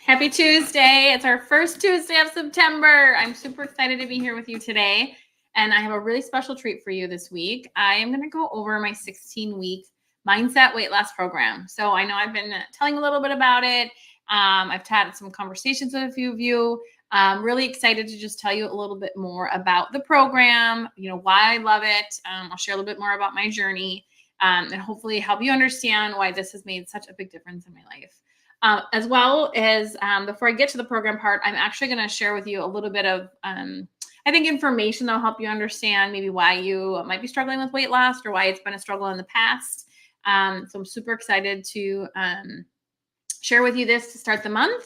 Happy Tuesday. It's our first Tuesday of September. I'm super excited to be here with you today. And I have a really special treat for you this week. I am going to go over my 16-week mindset weight loss program. So I know I've been telling a little bit about it. I've had some conversations with a few of you. I'm really excited to just tell you a little bit more about the program, why I love it. I'll share a little bit more about my journey and hopefully help you understand why this has made such a big difference in my life. As well as before I get to the program part, I'm actually going to share with you a little bit of, I think, information that'll help you understand maybe why you might be struggling with weight loss or why it's been a struggle in the past. So I'm super excited to share with you this to start the month.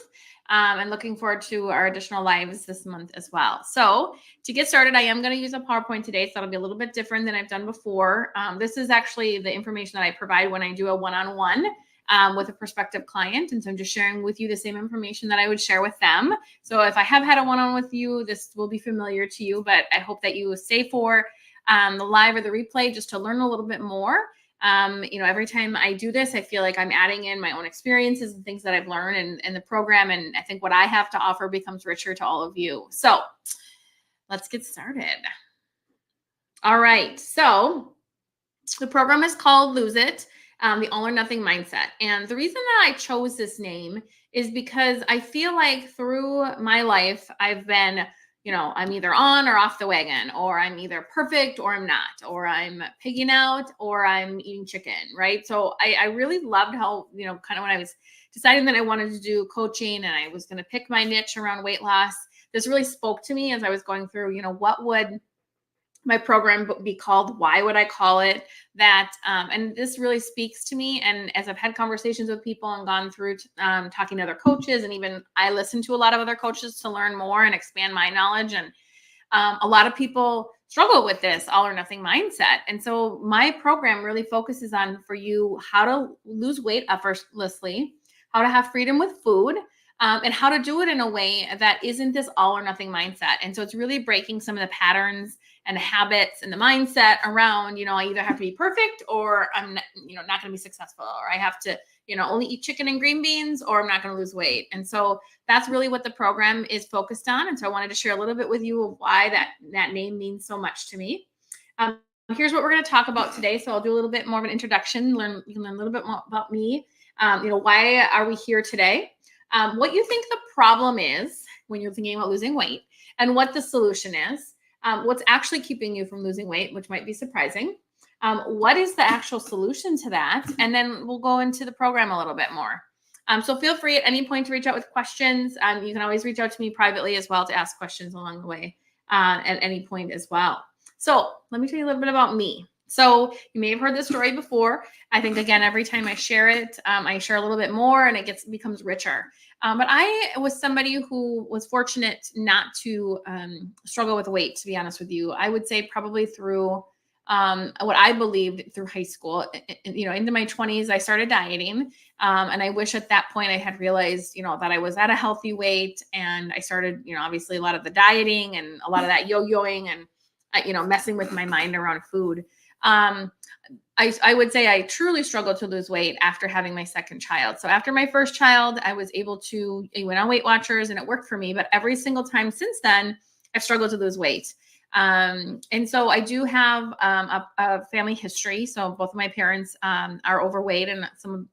And looking forward to our additional lives this month as well. So to get started, I am going to use a PowerPoint today. So that'll be a little bit different than I've done before. This is actually the information that I provide when I do a one-on-one with a prospective client. And so I'm just sharing with you the same information that I would share with them. So if I have had a one-on-one with you, this will be familiar to you, but I hope that you stay for the live or the replay just to learn a little bit more. Every time I do this, I feel like I'm adding in my own experiences and things that I've learned in the program. And I think what I have to offer becomes richer to all of you. So let's get started. All right. So the program is called Lose It, the All or Nothing Mindset. And the reason that I chose this name is because I feel like through my life, I've been I'm either on or off the wagon, or I'm either perfect or I'm not, or I'm pigging out or I'm eating chicken, right? So I really loved how, kind of when I was deciding that I wanted to do coaching and I was going to pick my niche around weight loss, this really spoke to me as I was going through, what would my program be called? Why would I call it that? And this really speaks to me. And as I've had conversations with people and gone through talking to other coaches, and even I listen to a lot of other coaches to learn more and expand my knowledge. And a lot of people struggle with this all or nothing mindset. And so my program really focuses on for you how to lose weight effortlessly, how to have freedom with food, and how to do it in a way that isn't this all or nothing mindset. And so it's really breaking some of the patterns and the habits and the mindset around, I either have to be perfect or I'm not, not going to be successful, or I have to, only eat chicken and green beans, or I'm not going to lose weight. And so that's really what the program is focused on. And so I wanted to share a little bit with you of why that name means so much to me. Here's what we're going to talk about today. So I'll do a little bit more of an introduction, you can learn a little bit more about me. Why are we here today? What you think the problem is when you're thinking about losing weight, and what the solution is, what's actually keeping you from losing weight, which might be surprising. What is the actual solution to that? And then we'll go into the program a little bit more. So feel free at any point to reach out with questions. You can always reach out to me privately as well to ask questions along the way at any point as well. So let me tell you a little bit about me. So you may have heard this story before. I think, again, every time I share it, I share a little bit more and it becomes richer. But I was somebody who was fortunate not to struggle with weight, to be honest with you. I would say probably through what I believed through high school, into my 20s, I started dieting. And I wish at that point I had realized, that I was at a healthy weight, and I started, obviously a lot of the dieting and a lot of that yo-yoing and, messing with my mind around food. I would say I truly struggled to lose weight after having my second child. So after my first child, I was able to, I went on Weight Watchers and it worked for me. But every single time since then, I've struggled to lose weight. And so I do have a family history. So both of my parents are overweight, and some,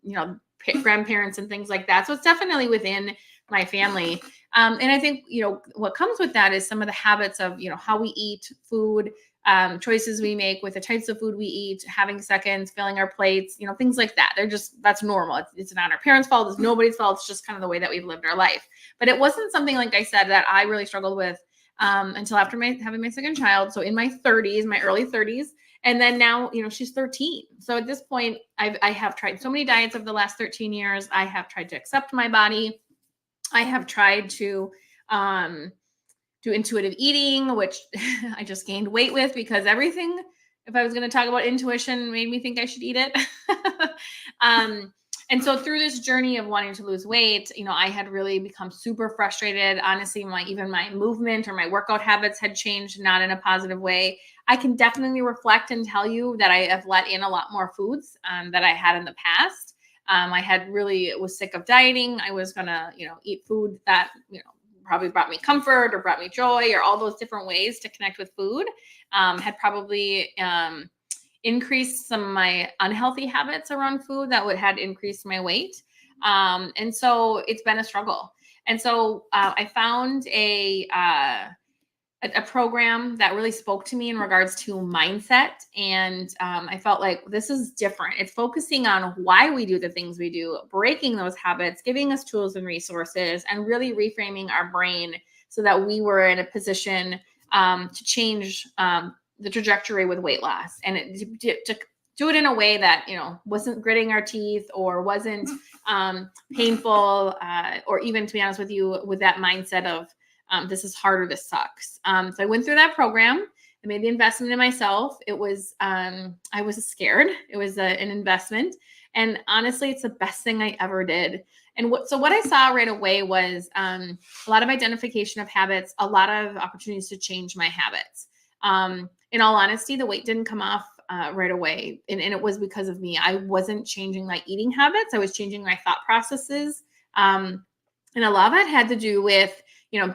grandparents and things like that. So it's definitely within my family. And I think, what comes with that is some of the habits of, how we eat food, choices we make with the types of food we eat, having seconds, filling our plates, things like that. That's normal. It's not our parents' fault. It's nobody's fault. It's just kind of the way that we've lived our life. But it wasn't something, like I said, that I really struggled with until after having my second child. So in my early 30s. And then now, she's 13. So at this point, I have tried so many diets over the last 13 years. I have tried to accept my body. I have tried to do intuitive eating, which I just gained weight with, because everything, if I was going to talk about intuition, made me think I should eat it. And so through this journey of wanting to lose weight, I had really become super frustrated. Honestly, even my movement or my workout habits had changed, not in a positive way. I can definitely reflect and tell you that I have let in a lot more foods that I had in the past. I had really was sick of dieting. I was gonna, eat food that, probably brought me comfort or brought me joy or all those different ways to connect with food. Had probably increased some of my unhealthy habits around food that had increased my weight. And so it's been a struggle. And so I found a program that really spoke to me in regards to mindset. And I felt like this is different. It's focusing on why we do the things we do, breaking those habits, giving us tools and resources, and really reframing our brain so that we were in a position to change the trajectory with weight loss. And to do it in a way that, wasn't gritting our teeth or wasn't painful, or even, to be honest with you, with that mindset of, this is harder, this sucks. So I went through that program. I made the investment in myself. It was, I was scared. It was an investment. And honestly, it's the best thing I ever did. And what I saw right away was a lot of identification of habits, a lot of opportunities to change my habits. In all honesty, the weight didn't come off right away. And it was because of me. I wasn't changing my eating habits. I was changing my thought processes. And a lot of that had to do with,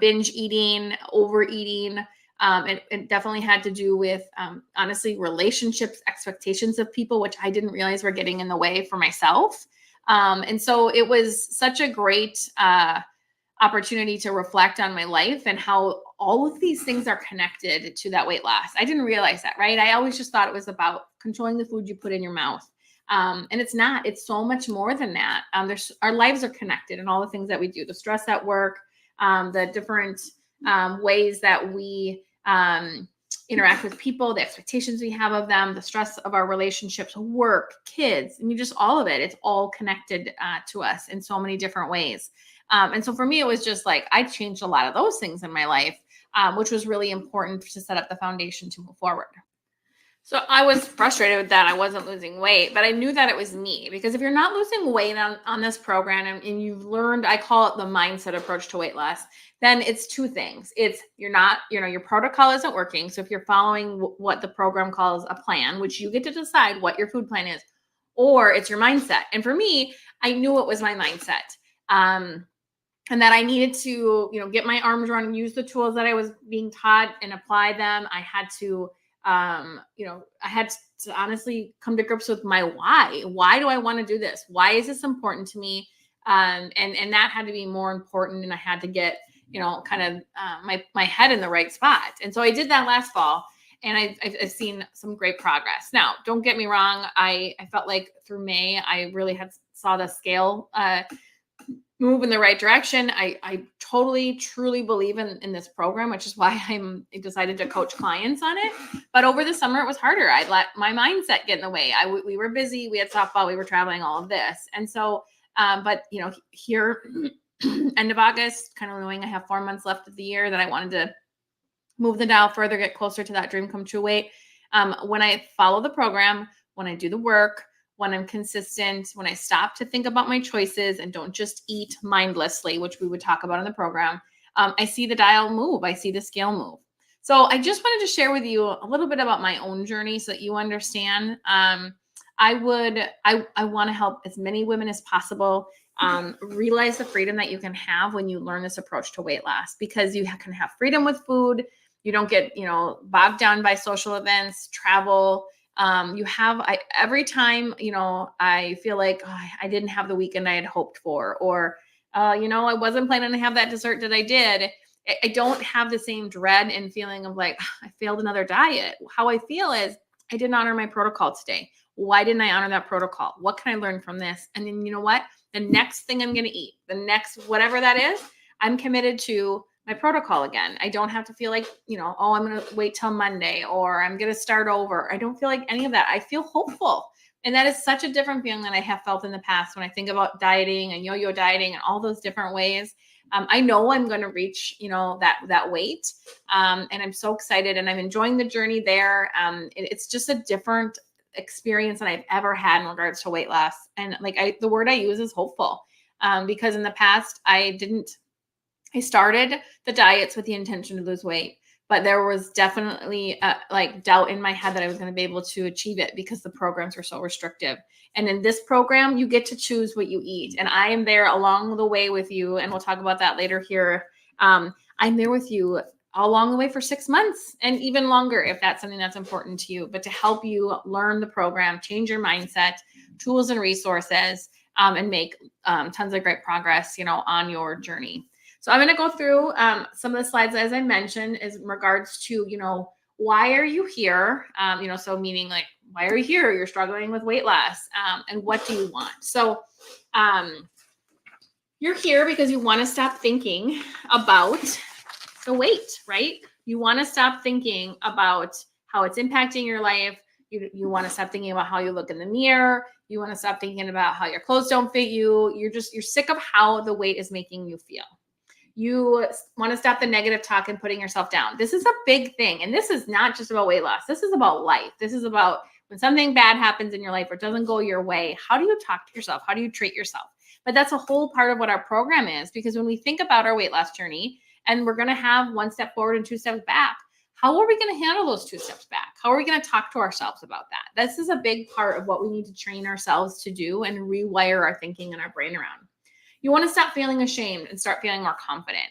binge eating, overeating. It definitely had to do with, honestly, relationships, expectations of people, which I didn't realize were getting in the way for myself. And so it was such a great opportunity to reflect on my life and how all of these things are connected to that weight loss. I didn't realize that, right? I always just thought it was about controlling the food you put in your mouth. And it's not. It's so much more than that. Our lives are connected and all the things that we do, the stress at work, the different ways that we interact with people, the expectations we have of them, the stress of our relationships, work, kids, just all of it. It's all connected to us in so many different ways. And so for me, it was just like, I changed a lot of those things in my life, which was really important to set up the foundation to move forward. So I was frustrated with that. I wasn't losing weight, but I knew that it was me, because if you're not losing weight on this program and you've learned, I call it the mindset approach to weight loss, then it's two things. It's you're not, your protocol isn't working. So if you're following what the program calls a plan, which you get to decide what your food plan is, or it's your mindset. And for me, I knew it was my mindset. And that I needed to, get my arms around and use the tools that I was being taught and apply them. I had to, I had to honestly come to grips with my why. Why do I want to do this? Why is this important to me? And that had to be more important. And I had to get, kind of my head in the right spot. And so I did that last fall, and I've seen some great progress. Now, don't get me wrong. I felt like through May, I really saw the scale move in the right direction. I totally, truly believe in this program, which is why I decided to coach clients on it. But over the summer, it was harder. I let my mindset get in the way. We were busy. We had softball. We were traveling, all of this. And so, but here, end of August, kind of knowing I have 4 months left of the year, that I wanted to move the dial further, get closer to that dream come true weight. When I follow the program, when I do the work, when I'm consistent, when I stop to think about my choices and don't just eat mindlessly, which we would talk about in the program, I see the dial move. I see the scale move. So I just wanted to share with you a little bit about my own journey so that you understand. I want to help as many women as possible realize the freedom that you can have when you learn this approach to weight loss, because you can have freedom with food. You don't get, bogged down by social events, travel. Every time, I feel like I didn't have the weekend I had hoped for, or, I wasn't planning to have that dessert that I did. I don't have the same dread and feeling of like, I failed another diet. How I feel is I didn't honor my protocol today. Why didn't I honor that protocol? What can I learn from this? And then, you know what? The next thing I'm going to eat, the next, whatever that is, I'm committed to my protocol again. I don't have to feel like, I'm going to wait till Monday, or I'm going to start over. I don't feel like any of that. I feel hopeful. And that is such a different feeling than I have felt in the past when I think about dieting and yo-yo dieting and all those different ways. I know I'm going to reach, that weight. And I'm so excited, and I'm enjoying the journey there. It's just a different experience than I've ever had in regards to weight loss. And the word I use is hopeful, because in the past I started the diets with the intention to lose weight. but there was definitely like doubt in my head that I was going to be able to achieve it because the programs were so restrictive. And in this program, you get to choose what you eat. And I am there along the way with you. And we'll talk about that later here. I'm there with you along the way for 6 months and even longer if that's something that's important to you, but to help you learn the program, change your mindset, tools and resources, and make tons of great progress, on your journey. So I'm going to go through some of the slides, as I mentioned, is in regards to, why are you here? So meaning like, why are you here? You're struggling with weight loss. And what do you want? So you're here because you want to stop thinking about the weight, right? You want to stop thinking about how it's impacting your life. You want to stop thinking about how you look in the mirror. You want to stop thinking about how your clothes don't fit you. You're sick of how the weight is making you feel. You want to stop the negative talk and putting yourself down. This is a big thing. And this is not just about weight loss. This is about life. This is about when something bad happens in your life or it doesn't go your way, how do you talk to yourself? How do you treat yourself? But that's a whole part of what our program is, because when we think about our weight loss journey and we're going to have 1 step forward and 2 steps back, how are we going to handle those 2 steps back? How are we going to talk to ourselves about that? This is a big part of what we need to train ourselves to do and rewire our thinking and our brain around. You want to stop feeling ashamed and start feeling more confident.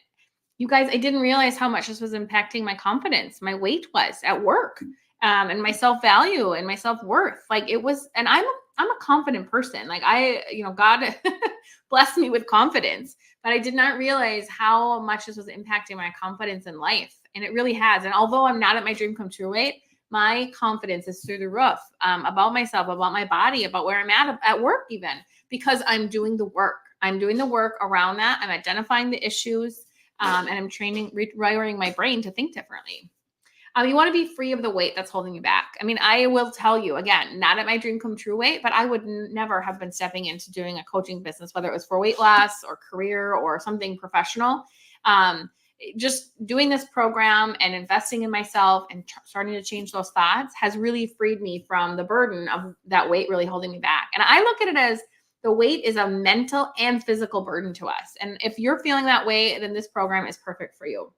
You guys, I didn't realize how much this was impacting my confidence. My weight was at work, and my self-value and my self-worth. Like it was, and I'm a confident person. Like God blessed me with confidence, but I did not realize how much this was impacting my confidence in life. And it really has. And although I'm not at my dream come true weight, my confidence is through the roof, about myself, about my body, about where I'm at work even, because I'm doing the work. I'm doing the work around that. I'm identifying the issues, and I'm rewiring my brain to think differently. You want to be free of the weight that's holding you back. I mean, I will tell you again, not at my dream come true weight, but I would never have been stepping into doing a coaching business, whether it was for weight loss or career or something professional. Just doing this program and investing in myself and starting to change those thoughts has really freed me from the burden of that weight really holding me back. And I look at it as the weight is a mental and physical burden to us. And if you're feeling that way, then this program is perfect for you.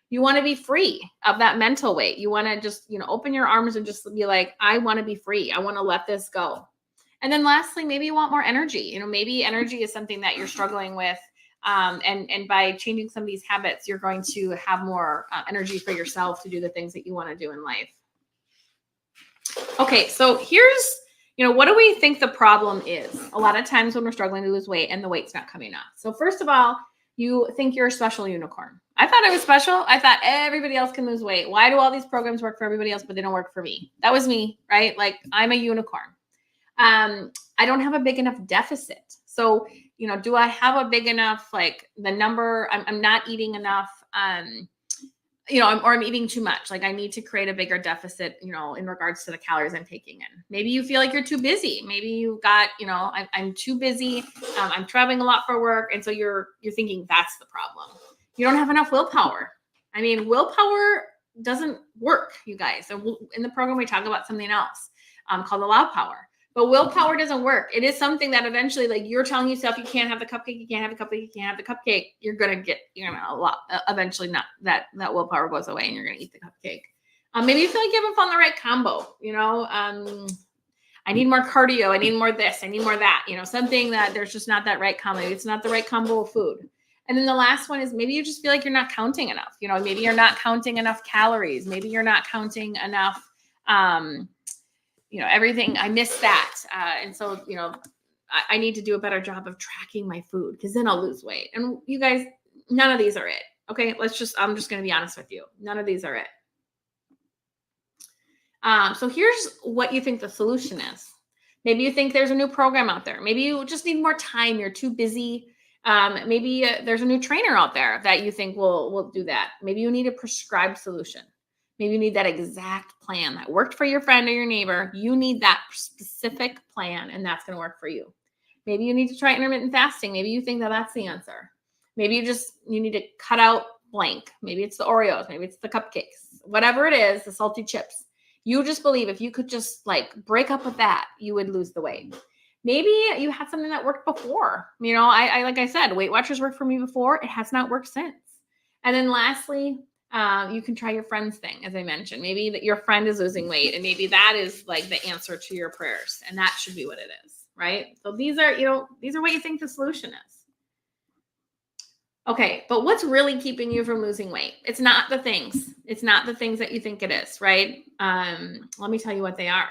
You want to be free of that mental weight. You want to just, open your arms and just be like, I want to be free. I want to let this go. And then lastly, maybe you want more energy. Maybe energy is something that you're struggling with. And by changing some of these habits, you're going to have more energy for yourself to do the things that you want to do in life. Okay, so here's, what do we think the problem is? A lot of times when we're struggling to lose weight and the weight's not coming up. So first of all, you think you're a special unicorn. I thought I was special. I thought everybody else can lose weight. Why do all these programs work for everybody else, but they don't work for me? That was me, right? Like I'm a unicorn. I don't have a big enough deficit. So, do I have a big enough, like the number, I'm not eating enough, I'm eating too much. Like I need to create a bigger deficit, in regards to the calories I'm taking in. Maybe you feel like you're too busy. Maybe you've got, I'm too busy. I'm traveling a lot for work. And so you're thinking that's the problem. You don't have enough willpower. I mean, willpower doesn't work, you guys. So in the program, we talk about something else called allow power. But willpower doesn't work. It is something that eventually, like you're telling yourself, you can't have the cupcake, you can't have the cupcake, you can't have the cupcake. You're going to get, a lot, eventually not that willpower goes away and you're going to eat the cupcake. Maybe you feel like you haven't found the right combo, I need more cardio. I need more this. I need more that, something that there's just not that right combo. It's not the right combo of food. And then the last one is maybe you just feel like you're not counting enough. Maybe you're not counting enough calories. Maybe you're not counting enough, everything. I missed that. And so, I need to do a better job of tracking my food because then I'll lose weight. And you guys, none of these are it. Okay. I'm just going to be honest with you. None of these are it. So here's what you think the solution is. Maybe you think there's a new program out there. Maybe you just need more time. You're too busy. Maybe there's a new trainer out there that you think will do that. Maybe you need a prescribed solution. Maybe you need that exact plan that worked for your friend or your neighbor. You need that specific plan, and that's going to work for you. Maybe you need to try intermittent fasting. Maybe you think that that's the answer. Maybe you need to cut out blank. Maybe it's the Oreos. Maybe it's the cupcakes. Whatever it is, the salty chips. You just believe if you could just like break up with that, you would lose the weight. Maybe you had something that worked before. I like I said, Weight Watchers worked for me before. It has not worked since. And then lastly, You can try your friend's thing, as I mentioned. Maybe that your friend is losing weight, and maybe that is like the answer to your prayers, and that should be what it is, right? So these are what you think the solution is. Okay, but what's really keeping you from losing weight? It's not the things. It's not the things that you think it is, right? Let me tell you what they are.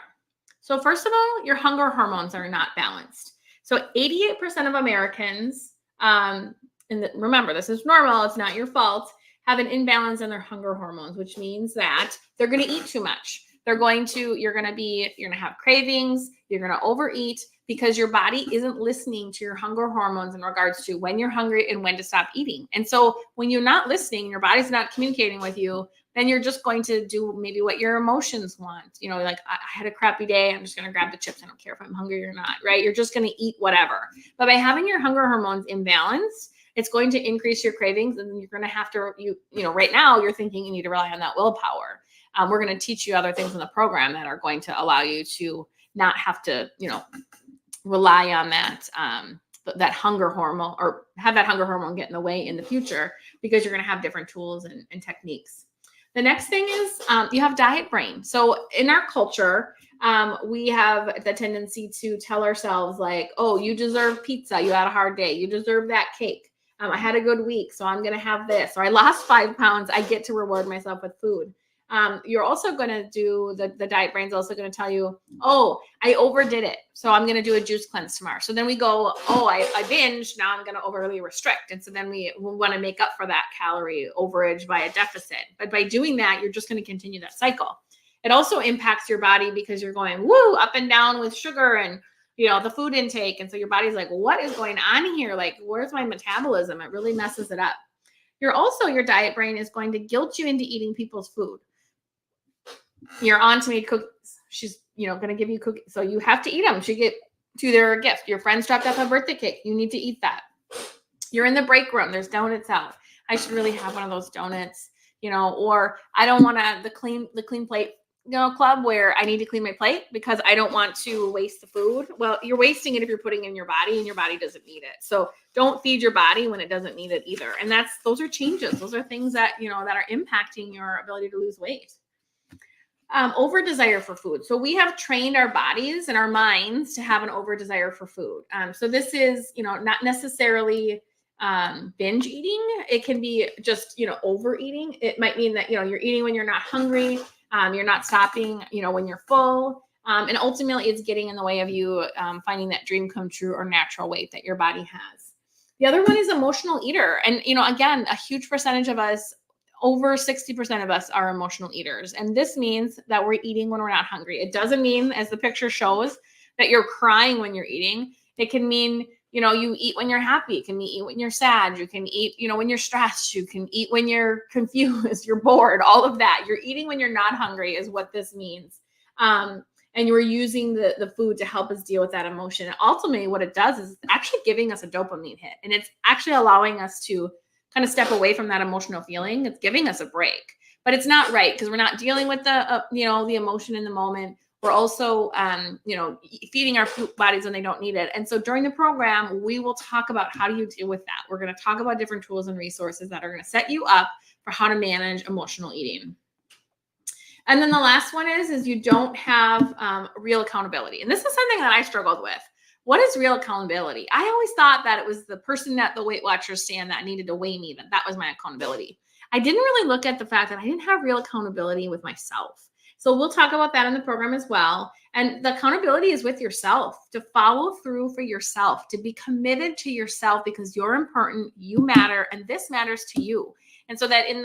So first of all, your hunger hormones are not balanced. So 88% of Americans, remember, this is normal, it's not your fault, have an imbalance in their hunger hormones, which means that they're going to eat too much. You're going to have cravings, you're going to overeat because your body isn't listening to your hunger hormones in regards to when you're hungry and when to stop eating. And so when you're not listening, your body's not communicating with you, then you're just going to do maybe what your emotions want. Like I had a crappy day, I'm just going to grab the chips. I don't care if I'm hungry or not, right? You're just going to eat whatever. But by having your hunger hormones imbalanced, it's going to increase your cravings, and you're going to have to, right now you're thinking you need to rely on that willpower. We're going to teach you other things in the program that are going to allow you to not have to, rely on that hunger hormone, or have that hunger hormone get in the way in the future, because you're going to have different tools and techniques. The next thing is you have diet brain. So in our culture, we have the tendency to tell ourselves like, oh, you deserve pizza. You had a hard day. You deserve that cake. I had a good week, so I'm going to have this. Or I lost 5 pounds. I get to reward myself with food. You're also going to do the diet brain's also going to tell you, oh, I overdid it, so I'm going to do a juice cleanse tomorrow. So then we go, oh, I binged. Now I'm going to overly restrict. And so then we want to make up for that calorie overage by a deficit. But by doing that, you're just going to continue that cycle. It also impacts your body because you're going, woo, up and down with sugar and the food intake. And so your body's like, what is going on here? Like, where's my metabolism? It really messes it up. Your diet brain is going to guilt you into eating people's food. Your aunt made cookies. She's, going to give you cookies. So you have to eat them. She get to their gift. Your friends dropped off a birthday cake. You need to eat that. You're in the break room. There's donuts out. I should really have one of those donuts, or I don't want to, the clean plate, club where I need to clean my plate because I don't want to waste the food. Well, you're wasting it if you're putting it in your body and your body doesn't need it. So don't feed your body when it doesn't need it either. And those are changes. Those are things that, that are impacting your ability to lose weight. Over desire for food. So we have trained our bodies and our minds to have an over desire for food. So this is, not necessarily binge eating. It can be just, overeating. It might mean that, you're eating when you're not hungry. You're not stopping, when you're full. And ultimately it's getting in the way of you finding that dream come true or natural weight that your body has. The other one is emotional eater. And, again, a huge percentage of us, over 60% of us, are emotional eaters. And this means that we're eating when we're not hungry. It doesn't mean, as the picture shows, that you're crying when you're eating. It can mean, you eat when you're happy. It can eat when you're sad. You can eat, when you're stressed. You can eat when you're confused, you're bored, all of that. You're eating when you're not hungry is what this means. And you're using the food to help us deal with that emotion. And ultimately what it does is actually giving us a dopamine hit. And it's actually allowing us to kind of step away from that emotional feeling. It's giving us a break, but it's not right because we're not dealing with the emotion in the moment. We're also, feeding our bodies when they don't need it. And so during the program, we will talk about how do you deal with that. We're going to talk about different tools and resources that are going to set you up for how to manage emotional eating. And then the last one is you don't have real accountability. And this is something that I struggled with. What is real accountability? I always thought that it was the person at the Weight Watchers stand that needed to weigh me, that was my accountability. I didn't really look at the fact that I didn't have real accountability with myself. So we'll talk about that in the program as well. And the accountability is with yourself, to follow through for yourself, to be committed to yourself because you're important, you matter, and this matters to you. And so that in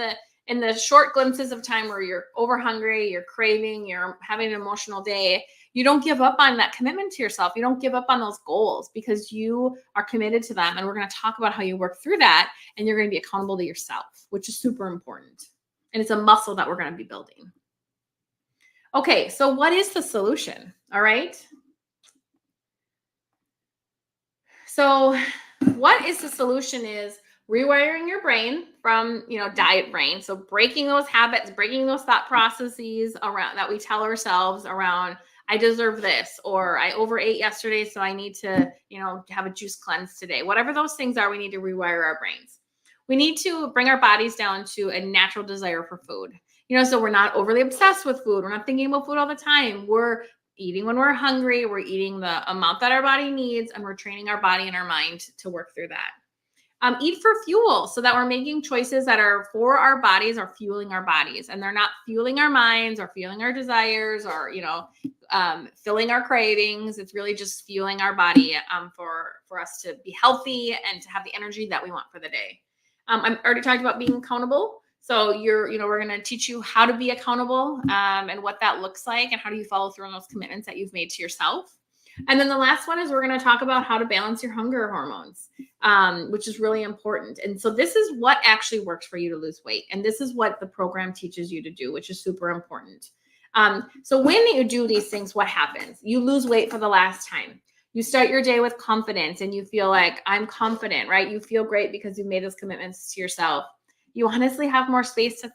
the short glimpses of time where you're over hungry, you're craving, you're having an emotional day, you don't give up on that commitment to yourself. You don't give up on those goals because you are committed to them. And we're going to talk about how you work through that. And you're going to be accountable to yourself, which is super important. And it's a muscle that we're going to be building. Okay, so what is the solution? All right. So what is the solution is rewiring your brain from, diet brain. So breaking those habits, breaking those thought processes around that we tell ourselves around, I deserve this, or I overate yesterday, so I need to, have a juice cleanse today. Whatever those things are, we need to rewire our brains. We need to bring our bodies down to a natural desire for food. So we're not overly obsessed with food. We're not thinking about food all the time. We're eating when we're hungry. We're eating the amount that our body needs, and we're training our body and our mind to work through that. Eat for fuel, so that we're making choices that are for our bodies, are fueling our bodies, and they're not fueling our minds or fueling our desires or, filling our cravings. It's really just fueling our body for us to be healthy and to have the energy that we want for the day. I already talked about being accountable. So we're going to teach you how to be accountable and what that looks like, and how do you follow through on those commitments that you've made to yourself. And then the last one is we're going to talk about how to balance your hunger hormones, which is really important. And so this is what actually works for you to lose weight. And this is what the program teaches you to do, which is super important. So when you do these things, what happens? You lose weight for the last time. You start your day with confidence and you feel like, I'm confident, right? You feel great because you've made those commitments to yourself. You honestly have more space to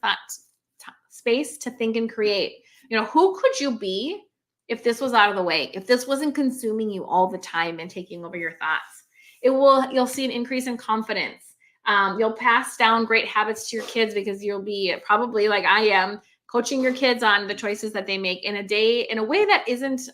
think and create. Who could you be if this was out of the way, if this wasn't consuming you all the time and taking over your thoughts? You'll see an increase in confidence. You'll pass down great habits to your kids because you'll be probably, like I am, coaching your kids on the choices that they make in a way that isn't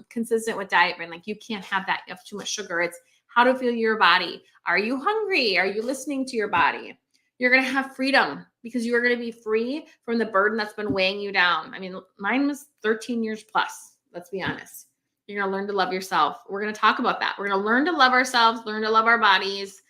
consistent with diet brain. Like, you can't have that. You have too much sugar. It's how to feel your body. Are you hungry? Are you listening to your body? You're going to have freedom because you are going to be free from the burden that's been weighing you down. I mean, mine was 13 years plus. Let's be honest. You're going to learn to love yourself. We're going to talk about that. We're going to learn to love ourselves, learn to love our bodies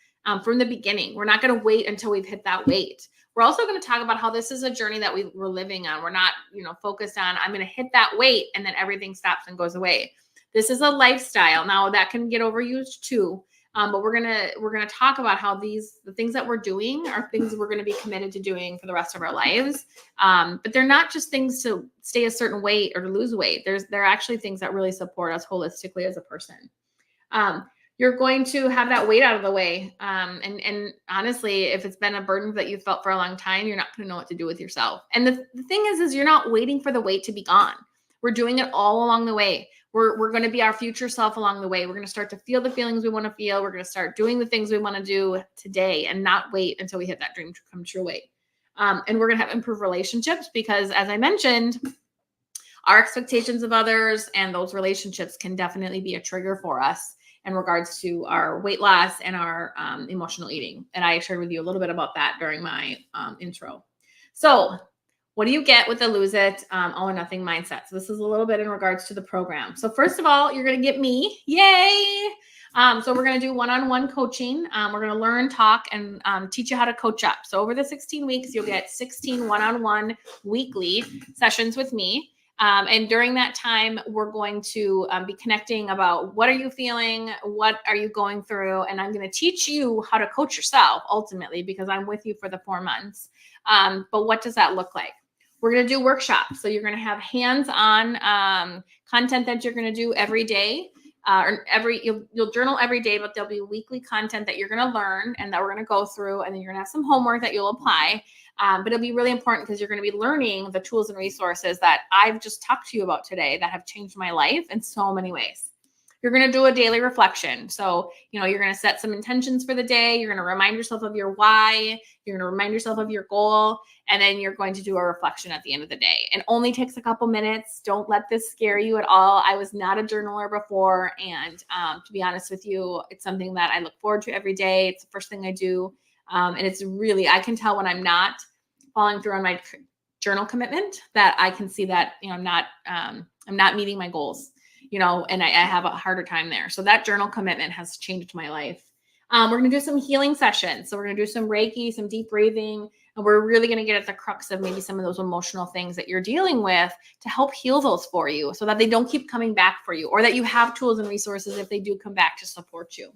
from the beginning. We're not going to wait until we've hit that weight. We're also going to talk about how this is a journey that we're living on. We're not, focused on, I'm going to hit that weight and then everything stops and goes away. This is a lifestyle. Now that can get overused too. But we're gonna talk about how the things that we're doing are things we're gonna be committed to doing for the rest of our lives. But they're not just things to stay a certain weight or to lose weight. They're actually things that really support us holistically as a person. You're going to have that weight out of the way. And honestly, if it's been a burden that you felt for a long time, you're not gonna know what to do with yourself. And the thing is you're not waiting for the weight to be gone. We're doing it all along the way. We're going to be our future self along the way. We're going to start to feel the feelings we want to feel. We're going to start doing the things we want to do today and not wait until we hit that dream come true weight. And we're going to have improved relationships because, as I mentioned, our expectations of others and those relationships can definitely be a trigger for us in regards to our weight loss and our emotional eating. And I shared with you a little bit about that during my intro. So what do you get with the lose it all or nothing mindset? So this is a little bit in regards to the program. So first of all, you're going to get me. Yay. So we're going to do one-on-one coaching. We're going to learn, talk, and teach you how to coach up. So over the 16 weeks, you'll get 16 one-on-one weekly sessions with me. And during that time, we're going to be connecting about what are you feeling? What are you going through? And I'm going to teach you how to coach yourself ultimately, because I'm with you for the 4 months. But what does that look like? We're going to do workshops. So you're going to have hands-on content that you're going to do every day. You'll journal every day, but there'll be weekly content that you're going to learn and that we're going to go through. And then you're going to have some homework that you'll apply. But it'll be really important because you're going to be learning the tools and resources that I've just talked to you about today that have changed my life in so many ways. You're going to do a daily reflection. So, you're going to set some intentions for the day. You're going to remind yourself of your why. You're going to remind yourself of your goal. And then you're going to do a reflection at the end of the day. It only takes a couple minutes. Don't let this scare you at all. I was not a journaler before. And to be honest with you, it's something that I look forward to every day. It's the first thing I do. And it's really, I can tell when I'm not following through on my journal commitment that I can see that, I'm not meeting my goals. And I have a harder time there. So that journal commitment has changed my life. We're going to do some healing sessions. So we're going to do some Reiki, some deep breathing, and we're really going to get at the crux of maybe some of those emotional things that you're dealing with to help heal those for you so that they don't keep coming back for you, or that you have tools and resources if they do come back to support you.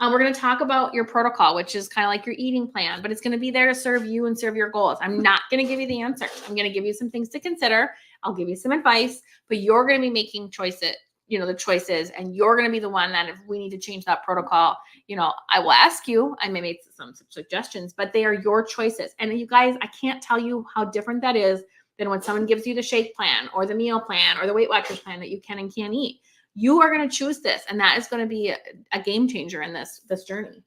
We're going to talk about your protocol, which is kind of like your eating plan, but it's going to be there to serve you and serve your goals. I'm not going to give you the answers. I'm going to give you some things to consider. I'll give you some advice, but you're going to be making choices, the choices, and you're going to be the one that if we need to change that protocol, I will ask you. I may make some suggestions, but they are your choices. And you guys, I can't tell you how different that is than when someone gives you the shake plan or the meal plan or the Weight Watchers plan that you can and can't eat. You are going to choose this, and that is going to be a game changer in this journey.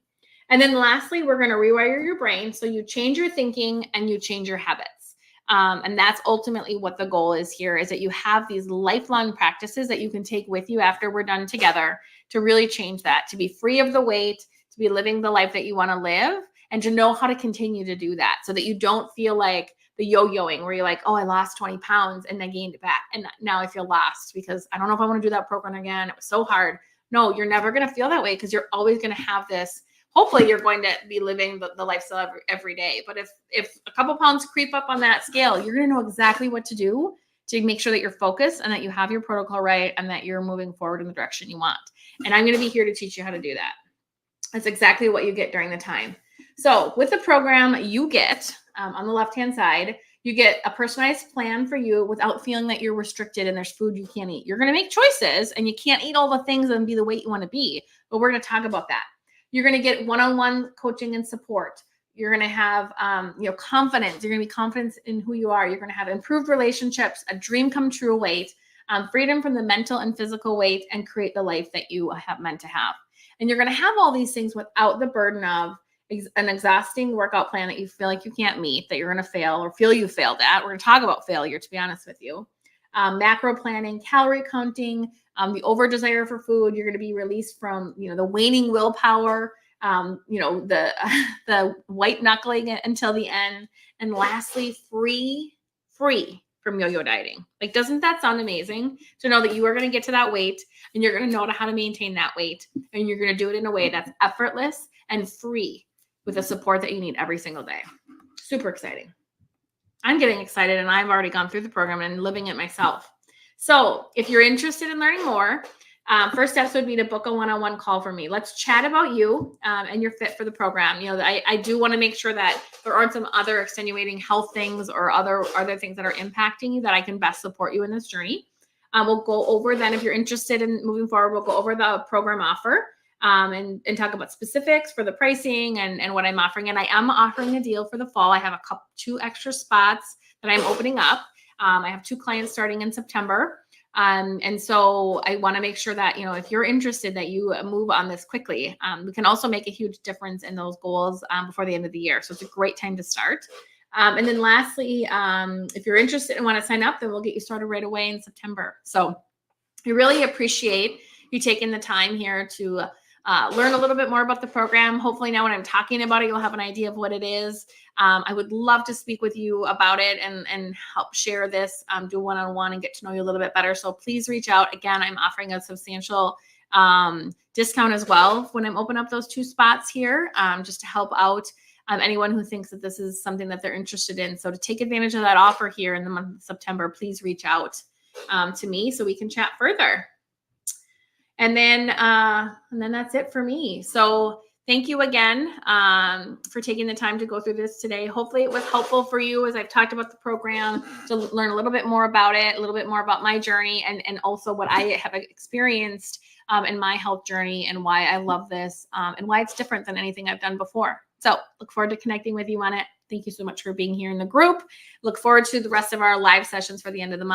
And then lastly, we're going to rewire your brain. So you change your thinking and you change your habits. And that's ultimately what the goal is here, is that you have these lifelong practices that you can take with you after we're done together to really change that, to be free of the weight, to be living the life that you want to live, and to know how to continue to do that so that you don't feel like the yo-yoing where you're like, oh, I lost 20 pounds and then gained it back. And now I feel lost because I don't know if I want to do that program again. It was so hard. No, you're never going to feel that way because you're always going to have this. Hopefully you're going to be living the lifestyle every day. But if a couple pounds creep up on that scale, you're going to know exactly what to do to make sure that you're focused and that you have your protocol right and that you're moving forward in the direction you want. And I'm going to be here to teach you how to do that. That's exactly what you get during the time. So with the program, you get on the left-hand side, you get a personalized plan for you without feeling that you're restricted and there's food you can't eat. You're going to make choices and you can't eat all the things and be the weight you want to be, but we're going to talk about that. You're going to get one-on-one coaching and support. You're going to have, confidence. You're going to be confident in who you are. You're going to have improved relationships, a dream come true weight, freedom from the mental and physical weight, and create the life that you have meant to have. And you're going to have all these things without the burden of an exhausting workout plan that you feel like you can't meet, that you're going to fail or feel you failed at. We're going to talk about failure, to be honest with you. Macro planning, calorie counting, the over desire for food. You're going to be released from, the waning willpower, the white knuckling until the end. And lastly, free from yo-yo dieting. Like, doesn't that sound amazing to know that you are going to get to that weight and you're going to know how to maintain that weight and you're going to do it in a way that's effortless and free with the support that you need every single day. Super exciting. I'm getting excited and I've already gone through the program and living it myself. So if you're interested in learning more, first steps would be to book a one-on-one call for me. Let's chat about you and your fit for the program. I do want to make sure that there aren't some other extenuating health things or other things that are impacting you that I can best support you in this journey. We'll go over then, if you're interested in moving forward, we'll go over the program offer and talk about specifics for the pricing and what I'm offering. And I am offering a deal for the fall. I have two extra spots that I'm opening up. I have 2 clients starting in September. And so I want to make sure that, if you're interested, that you move on this quickly. We can also make a huge difference in those goals before the end of the year. So it's a great time to start. And then lastly, if you're interested and want to sign up, then we'll get you started right away in September. So I really appreciate you taking the time here to learn a little bit more about the program. Hopefully now when I'm talking about it, you'll have an idea of what it is. I would love to speak with you about it and help share this, do one-on-one and get to know you a little bit better. So please reach out. Again, I'm offering a substantial discount as well when I'm opening up those 2 spots here, just to help out anyone who thinks that this is something that they're interested in. So to take advantage of that offer here in the month of September, please reach out to me so we can chat further. And then that's it for me. So thank you again for taking the time to go through this today. Hopefully it was helpful for you as I've talked about the program, to learn a little bit more about it, a little bit more about my journey, and also what I have experienced in my health journey and why I love this and why it's different than anything I've done before. So look forward to connecting with you on it. Thank you so much for being here in the group. Look forward to the rest of our live sessions for the end of the month.